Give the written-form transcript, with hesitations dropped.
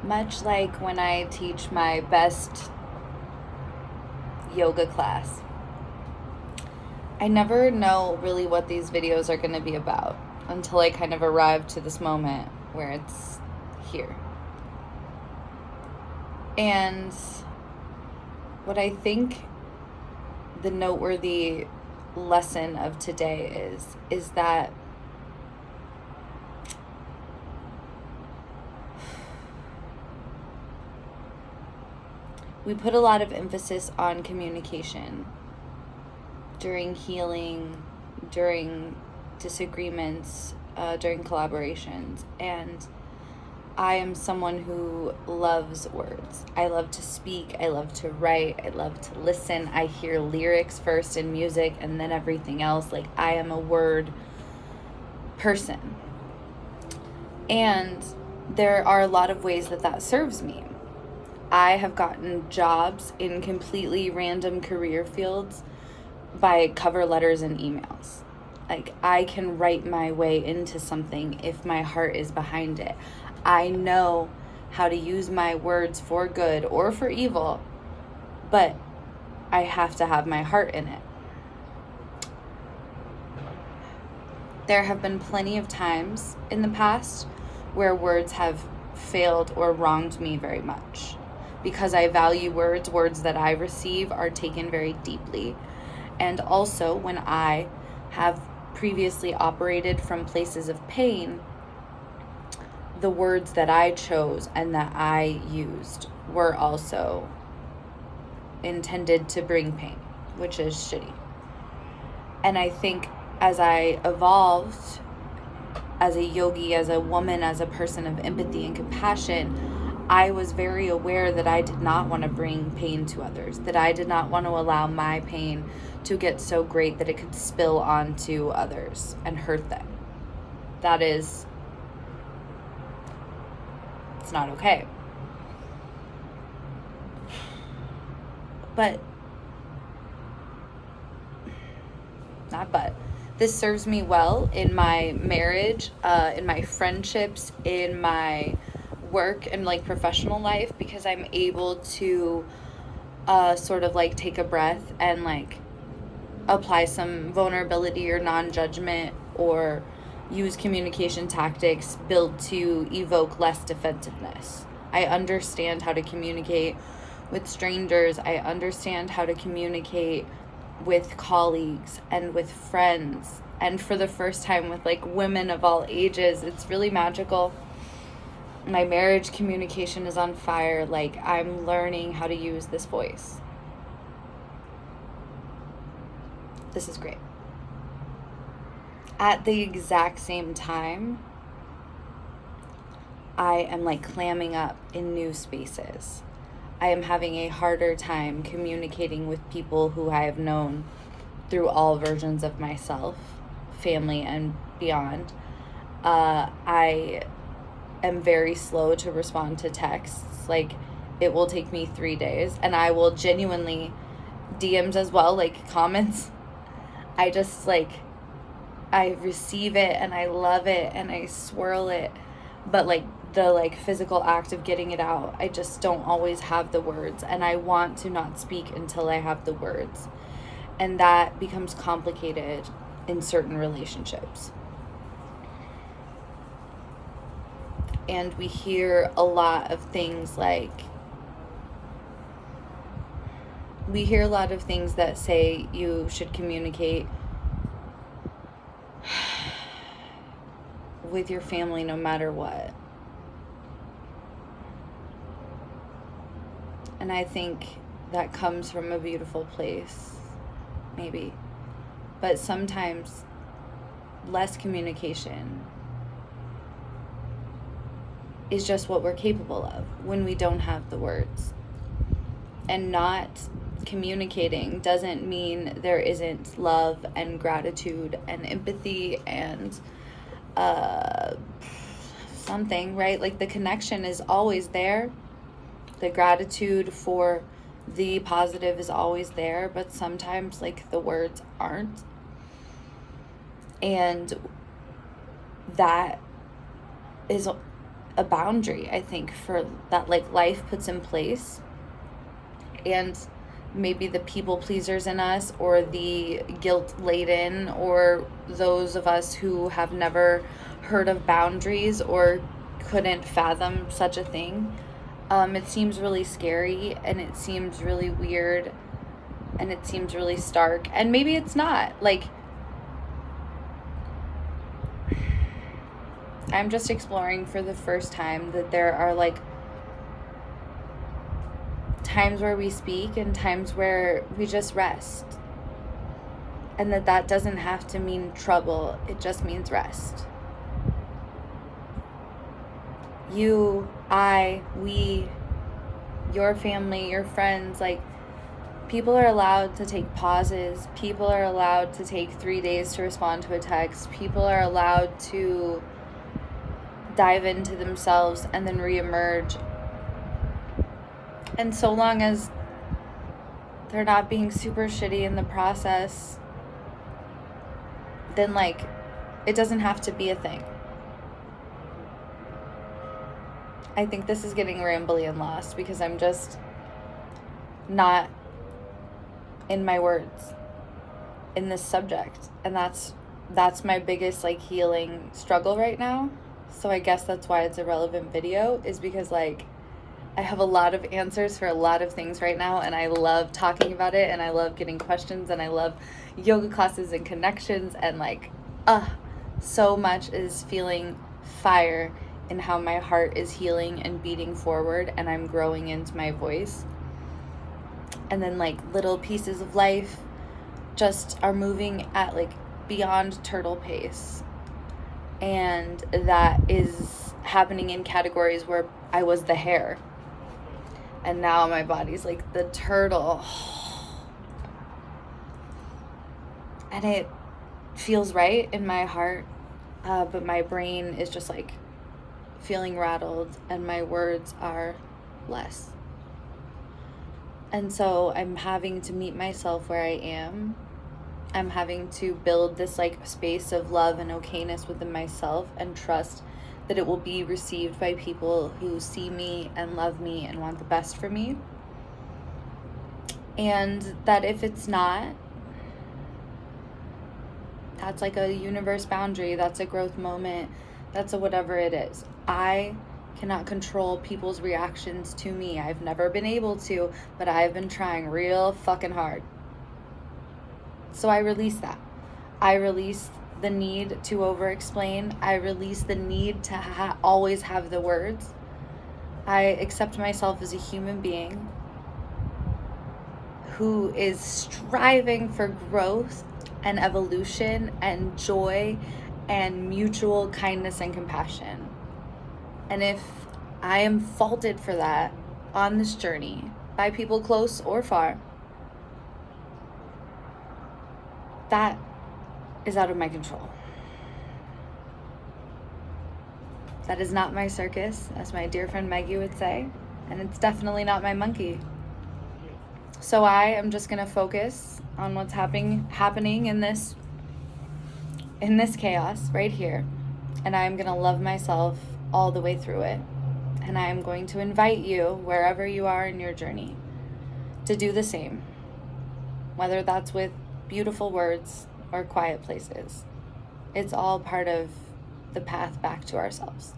Much like when I teach my best yoga class, I never know really what these videos are going to be about until I kind of arrive to this moment where it's here. And what I think the noteworthy lesson of today is that we put a lot of emphasis on communication during healing, during disagreements, during collaborations. And I am someone who loves words. I love to speak. I love to write. I love to listen. I hear lyrics first in music and then everything else. Like, I am a word person. And there are a lot of ways that serves me. I have gotten jobs in completely random career fields by cover letters and emails. Like, I can write my way into something if my heart is behind it. I know how to use my words for good or for evil, but I have to have my heart in it. There have been plenty of times in the past where words have failed or wronged me very much. Because I value words that I receive are taken very deeply. And also, when I have previously operated from places of pain, the words that I chose and that I used were also intended to bring pain, which is shitty. And I think as I evolved as a yogi, as a woman, as a person of empathy and compassion, I was very aware that I did not want to bring pain to others, that I did not want to allow my pain to get so great that it could spill onto others and hurt them. It's not okay. This serves me well in my marriage, in my friendships, in my work and like professional life, because I'm able to sort of like take a breath and like apply some vulnerability or non-judgment, or use communication tactics built to evoke less defensiveness. I understand how to communicate with strangers. I understand how to communicate with colleagues and with friends, and for the first time with like women of all ages. It's really magical. My marriage communication is on fire. Like, I'm learning how to use this voice. This is great. At the exact same time, I am like clamming up in new spaces. I am having a harder time communicating with people who I have known through all versions of myself, family and beyond. I am very slow to respond to texts. Like, it will take me 3 days, and I will genuinely DMs as well, like comments. I just like, I receive it and I love it and I swirl it, but like the like physical act of getting it out, I just don't always have the words, and I want to not speak until I have the words. And that becomes complicated in certain relationships. And we hear a lot of things that say you should communicate with your family no matter what. And I think that comes from a beautiful place, maybe. But sometimes less communication is just what we're capable of when we don't have the words. And not communicating doesn't mean there isn't love and gratitude and empathy and something, right? Like, the connection is always there. The gratitude for the positive is always there, but sometimes like the words aren't. And that is a boundary, I think, for that like life puts in place. And maybe the people pleasers in us, or the guilt laden, or those of us who have never heard of boundaries or couldn't fathom such a thing, it seems really scary, and it seems really weird, and it seems really stark. And maybe it's not. Like, I'm just exploring for the first time that there are like times where we speak and times where we just rest. And that doesn't have to mean trouble, it just means rest. You, I, we, your family, your friends, like, people are allowed to take pauses. People are allowed to take 3 days to respond to a text. People are allowed to dive into themselves and then reemerge. And so long as they're not being super shitty in the process, then like, it doesn't have to be a thing. I think this is getting rambly and lost because I'm just not in my words in this subject. And that's my biggest like healing struggle right now. So I guess that's why it's a relevant video, is because like I have a lot of answers for a lot of things right now, and I love talking about it, and I love getting questions, and I love yoga classes and connections, and like, so much is feeling fire in how my heart is healing and beating forward, and I'm growing into my voice. And then like little pieces of life just are moving at like beyond turtle pace. And that is happening in categories where I was the hare. And now my body's like the turtle. And it feels right in my heart. But my brain is just like feeling rattled, and my words are less. And so I'm having to meet myself where I am. I'm having to build this like space of love and okayness within myself, and trust that it will be received by people who see me and love me and want the best for me. And that if it's not, that's like a universe boundary, that's a growth moment, that's a whatever it is. I cannot control people's reactions to me. I've never been able to, but I've been trying real fucking hard. So I release that. I release the need to over-explain. I release the need to always have the words. I accept myself as a human being who is striving for growth and evolution and joy and mutual kindness and compassion. And if I am faulted for that on this journey by people close or far, that is out of my control. That is not my circus, as my dear friend Maggie would say, and it's definitely not my monkey. So I am just gonna focus on what's happening in this chaos right here, and I'm gonna love myself all the way through it. And I am going to invite you, wherever you are in your journey, to do the same, whether that's with beautiful words or quiet places. It's all part of the path back to ourselves.